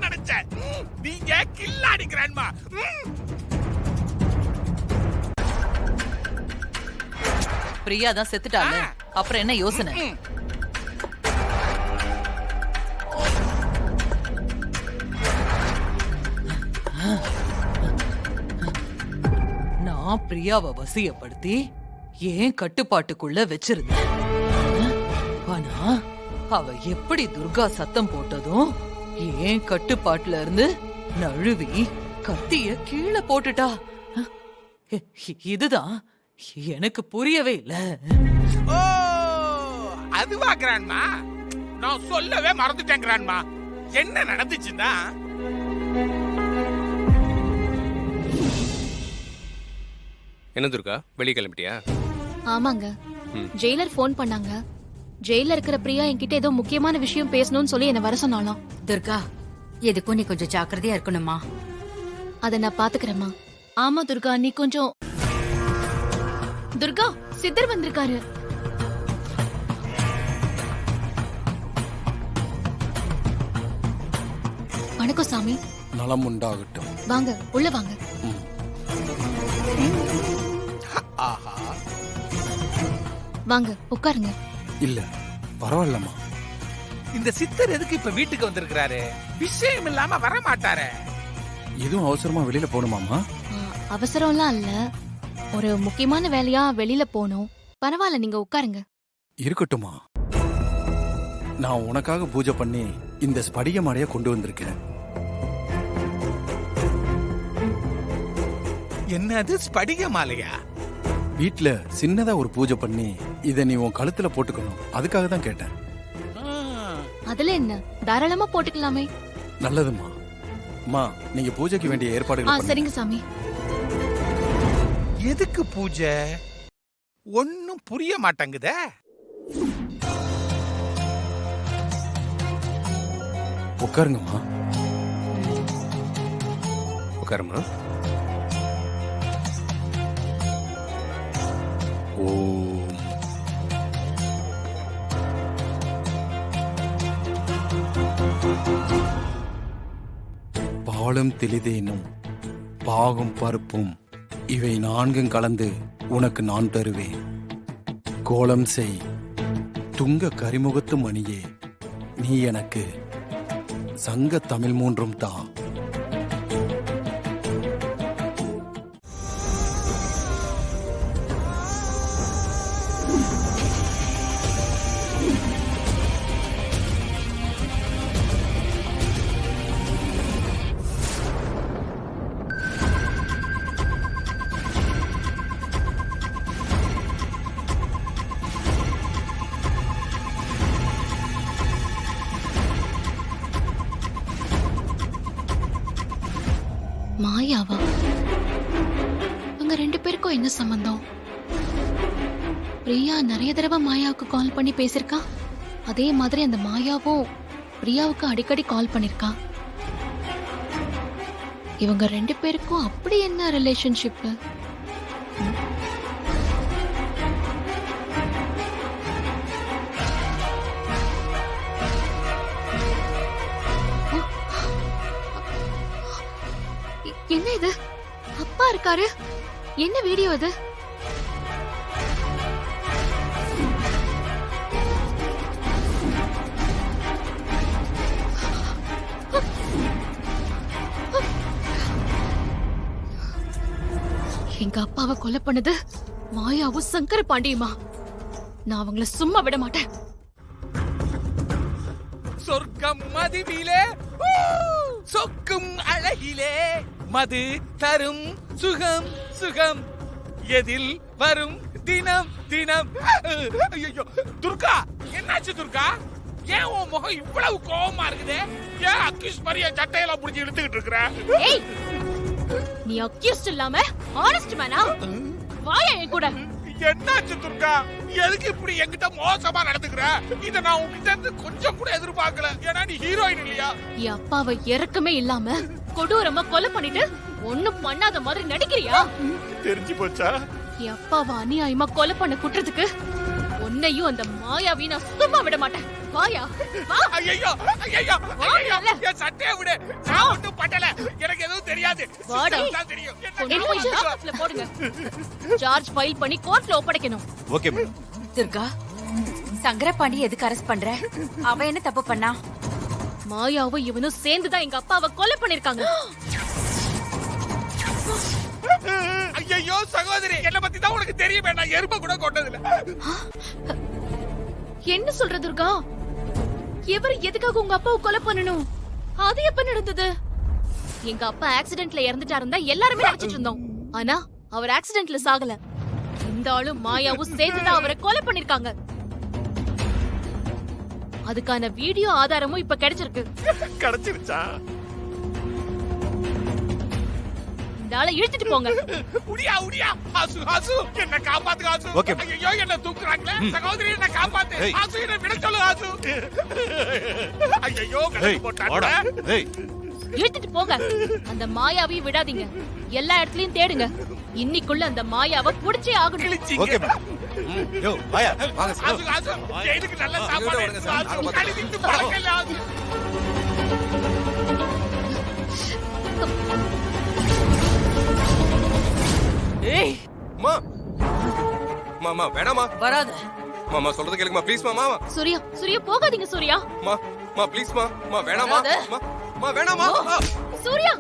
நினைச்சேன். நீங்க கில்லாடி கிராண்ட்மா. பிரியா தான் செத்துட்டாங்க. அப்புறம் என்ன யோசனை? நான் பிரியாவை வசியப்படுத்தி ஏன் கட்டுப்பாட்டுக்குள்ள வச்சிருந்தேன். ஆனா அவ எப்படி துர்கா சத்தம் போட்டதும் ஏன் கட்டுப்பாட்டுல இருந்து நழுவி கத்திய கீழே போட்டுட்டா. இதுதான் எனக்கு புரியவே இல்ல. ஓ, அதுவா கிராண்ட்மா? நான் சொல்லவே மறந்துட்டேன் கிராண்ட்மா. என்ன நடந்துச்சுன்னா, என்ன துர்கா, வெளியே கிளம்பிட்டியா? ஆமாங்க, ஜெயிலர் போன் பண்ணாங்க. ஜெயில இருக்கிற பிரியா என்கிட்ட ஏதோ முக்கியமான விஷயம் பேசணும்னு சொல்லி என்ன வர சொன்னாலாம். துர்கா, எதுக்கும் நீ கொஞ்சம் ஜாக்கிரதையா இருக்கணுமா? அத நான் பாத்துக்கிறேம்மா. ஆமா துர்கா, நீ கொஞ்சம். துர்கா, சித்தர் வந்திருக்காரு. வணக்கம் சாமி. நலம் உண்டாகட்டும். வாங்க, உள்ள வாங்க. ஆஹா, வாங்க உட்காருங்க. இல்ல பரவாயில்லம்மா. இந்த சித்தர் எதுக்கு இப்ப வீட்டுக்கு வந்திருக்கிறாரு? விஷயம் இல்லாம வர மாட்டாரே. எதுவும் அவசரமா வெளியில போகணுமாமா? அவசரம்லாம் இல்ல, ஒரு முக்கியமான வேலையா வெளியில போகணும். பரவாயில்ல, நீங்க உட்காருங்க. இருக்கட்டுமா. நான் உனக்காக பூஜை பண்ணி இந்த ஸ்படிக மாலைய கொண்டு வந்திருக்கேன். என்னது ஸ்படிக மாலையா? வீட்ல சின்னதா ஒரு பூஜை பண்ணி இத நீ உன் கழுத்துல போட்டுக்கணும், அதுக்காக தான் கேட்டேன். அதுல என்ன, தாராளமா போட்டுக்கலாமே. நல்லதுமா. அம்மா, நீங்க பூஜைக்கு வேண்டிய ஏற்பாடுகள் பண்ணுங்க. சரிங்க சாமி. எதுக்கு பூஜை? ஒன்னும் புரிய மாட்டேங்குதே. உட்காருங்கம்மா. உட்காருமா. ஓம். பாலும் தெளிதேனும் பாகும் பருப்பும் இவை நான்கும் கலந்து உனக்கு நான் தருவேன். கோலம் செய் துங்க கரிமுகத்து மணியே, நீ எனக்கு சங்க தமிழ் மூன்றும் தா. மாயாவா? அங்க ரெண்டு பேருக்கும் என்ன சம்பந்தம்? பிரியா நிறைய தடவை மாயாவுக்கு கால் பண்ணி பேசிருக்கா. அதே மாதிரி அந்த மாயாவும் பிரியாவுக்கு அடிக்கடி கால் பண்ணிருக்கா. இவங்க ரெண்டு பேருக்கும் அப்படி என்ன ரிலேஷன்ஷிப்? என்ன இது? அப்பா இருக்காரு. என்ன வீடியோ இது? எங்க அப்பாவை கொலை பண்ணது மாயாவும் சங்கர பாண்டியுமா? நான் அவங்கள சும்மா விட மாட்டேன். சொர்க்கம் மதுவிலே சொக்கும் அழகிலே மது தரும் சுகம் சுகம் எதில் வரும் தினம் தினம். ஐயோ துர்கா, என்னாச்சு துர்கா? ஏன் உன் முகம் இவ்வளவு கோவமா இருக்குது? ஏன் அக்யூஸ் மாதிரியா சட்டையெல்லாம் புடிச்சு இழுத்துக்கிட்டு இருக்கிற? ஏய், நீ அக்யூஸ்ட் இல்லாம ஆனஸ்ட் மேனா? வாயா என் கூட. என்னாச்சு துர்கா? எதுக்கு இப்படி என்கிட்ட மோசமா நடந்துக்கிற? இத நான் உன்கிட்ட இருந்து கொஞ்சம் கூட எதிர்பார்க்கல. ஏன்னா நீ ஹீரோயின் இல்லையா? என் அப்பாவை இறக்கமே இல்லாம கொடூரமா கொலை பண்ணிட்டு ஒண்ணும் பண்ணாத மாதிரி நடிக்கிறியா? தெரிஞ்சு போச்சா? என் அப்பாவை அநியாயமா கொலை பண்ண குற்றத்துக்கு உன்னையும் அந்த மாயாவையும் நான் சும்மா விட மாட்டேன். வாயா வா. ஐயோ ஐயோ ஐயோ என் சட்டையை விடு. நான் ஒன்றும் பண்ணல. எனக்கு எதுவும் தெரியாது. வாடா. தான் தெரியும். கொண்டு போய் லாக்கப்ல போடுங்க. சார்ஜ் ஃபைல் பண்ணி கோர்ட்ல ஒப்படைக்கணும். Okay madam. துர்கா சங்கரபாண்டி எதுக்கு அரெஸ்ட் பண்ற? அவ என்ன தப்பு பண்ணா? மாயாவும் இவனும் சேர்ந்துதான் எங்க அப்பாவை கொலை பண்ணிருக்காங்க. ஐயோ சகோதரி, என்ன பத்தி தான் உனக்கு தெரியுமே. நான் எறும்ப கூட கொண்டதில்ல. என்ன சொல்ற துர்கா? எவர் எதுக்காக உங்க அப்பாவை கொலை பண்ணணும்? அது எப்ப நடந்தது? எங்க அப்பா ஆக்சிடென்ட்ல இறந்துட்டாருன்னு தான் எல்லாருமே நினைச்சிட்டு இருந்தோம். ஆனா அவர் ஆக்சிடென்ட்ல சாகல. இந்த ஆளும் மாயாவும் சேர்ந்துதான் அவரை கொலை பண்ணிருக்காங்க. அதுக்கான வீடியோ ஆதாரமும் இப்ப கிடைச்சிருக்கு. கிடைச்சிருச்சா? இந்த ஆளை இழுத்துட்டு போங்க. உடியா உடியா. ஆசு ஆசு என்ன காப்பாத்து ஆசு. Okay. ஐயோ என்ன தூக்குறாங்களே. சகோதரி என்ன காப்பாத்து. Hey. ஆசு என்ன விட சொல்லு ஆசு. ஐயோ ஏய் கட்டி போட்டாங்க. வாடா. ஏய் இழுத்துட்டு போங்க. அந்த மாயாவையும் விடாதீங்க. எல்லா இடத்துலயும் தேடுங்க. இன்னைக்குள்ள அந்த மாயாவை புடிச்சே ஆகணும். கிழிச்சிங்க. Okay madam. யோ வாயா வாங்க ஆசு ஆசு ஜெயிலுக்கு நல்ல சாப்பாடு எடுத்து வா, ஆசு. கழுவிட்டு பழக்கல ஆசு. ஏய் மா மாமா வேணாமா. வராத. மாமா சொல்றது கேளுங்கம்மா ப்ளீஸ் மாமா. சூர்யா சூர்யா போகாதீங்க சூர்யா. மா ப்ளீஸ் மா வேணாமா. வராத. மா வேணாமா. சூர்யா